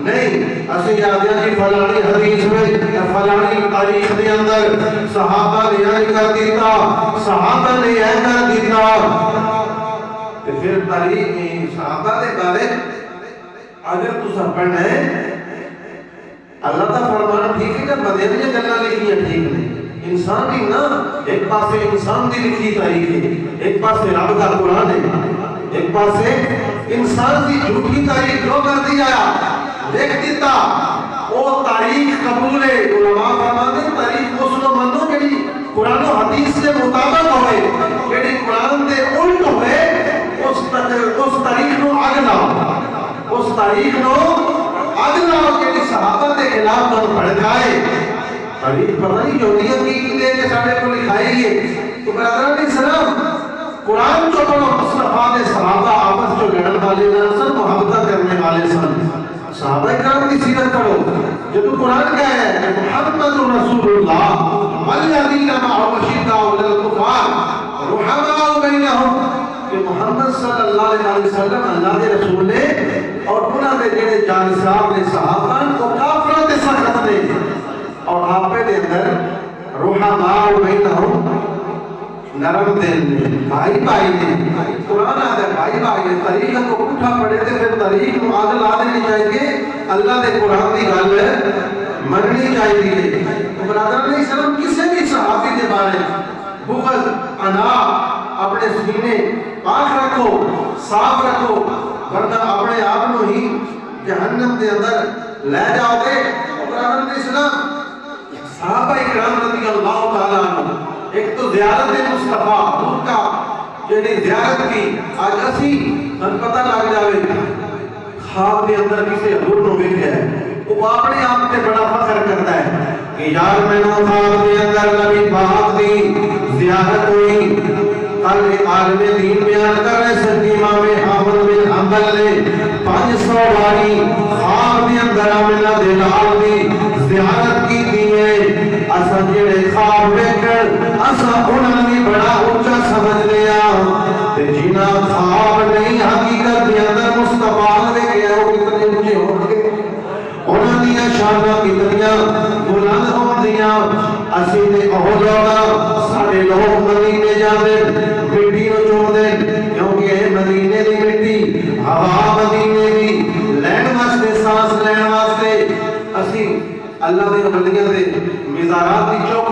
نہیں اسی یاد ہے جی فلانی حدیث میں فلانی تاریخ دے اندر صحابہ نے یہ کر دیتا، صحابہ نے یہ کر دیتا، پھر تاریخ صحابہ دے بارے اگر تو سب پڑھنا ہے اللہ تعالیٰ فرمانا ٹھیک ہے کہ بدے دیا گلہ لکھی ہے ٹھیک نہیں، انسان ہی نا ایک پاس سے انسان دی لکھی تاریخ ہے، ایک پاس سے رب کا قرآن ہے، ایک پاس سے انسان دی جھوٹی تاریخ جو کر دیا دیکھ دیتا وہ تاریخ قبول ہے۔ علماء فرماتے تاریخ اس کو منو کہ قرآن و حدیث سے مطابق ہوئے، کہ قرآن دے الٹ ہوئے، اس تاریخ نو اگلا، اس تاریخ نو اگلا کہ صحابہ کے خلاف پر بھڑکائے۔ تاریخ پتہ نہیں یہودیت کی دے کے ساڑھے کو لکھائی ہے تو برادران اسلام قرآن جو پڑھو مصطفیٰ دے صحابہ آپس جو لڑن والے سن محبت کرنے والے سن، صحابہ اکرام کی سیرت پڑھو جب قرآن کہہ ہے کہ محمد رسول اللہ والذین معه اشداء علی الکفار رحماء بینہم، کہ محمد صلی اللہ علیہ وسلم اللہ کے رسول نے اور انہاں دے جڑے جانصاف نے صحابہ کو کافروں دے سخت نے اور آپے دے اندر رحماء بینہم نرم دل نے بھائی بھائی نے قرآن آدھے بھائی بھائی نے تاریخ کو اٹھا پڑے تھے پھر تاریخ کو آدھے لا دینی چاہیے اللہ دے قرآن دی گل مننی چاہیے۔ برادران اسلام کسی بھی صحابی دے بارے بغض انا اپنے سینے پاک رکھو صاف رکھو ورنہ اپنے آپ نو ہی جہنم دے اندر لے جاؤ گے۔ برادران اسلام صحابہ اکرام رضی اللہ تعالیٰ عنہ ایک تو زیارت مصطفیٰ ان کا جنہی زیارت کی آج اسی ہم پتہ لگ جاوے خواب کے اندر کسی حضور نو بیٹھے ہے وہ اپنے آپ میں بڑا فخر کرتا ہے کہ یار میں نو خواب کے اندر نبی پاک دی زیارت ہوئی۔ کل عالم دین بیان کر رہے سن امام احمد بن حنبل نے 500 باری خواب کے اندر آمنہ دلال دی زیارت کی دیئے۔ اسا جڑے خواب بیکر اسا انہوں نے بڑا اونچا سمجھ لیا تے جنہ خواب نہیں حقیقت کے اندر مصطفیٰ دے گیا وہ کتنے اونچے ہو گئے، انہوں نے شانہ کتنیاں بلند ہو دیا۔ اسی نے اہلونا سارے لوگ مدینے جانے مٹی نو چھوڑ دیں کیونکہ مدینے دی مٹی ہوا مدینے دی لین واسطے سانس لین واسطے اسی اللہ دے ولیاں دے مزارات دی چوک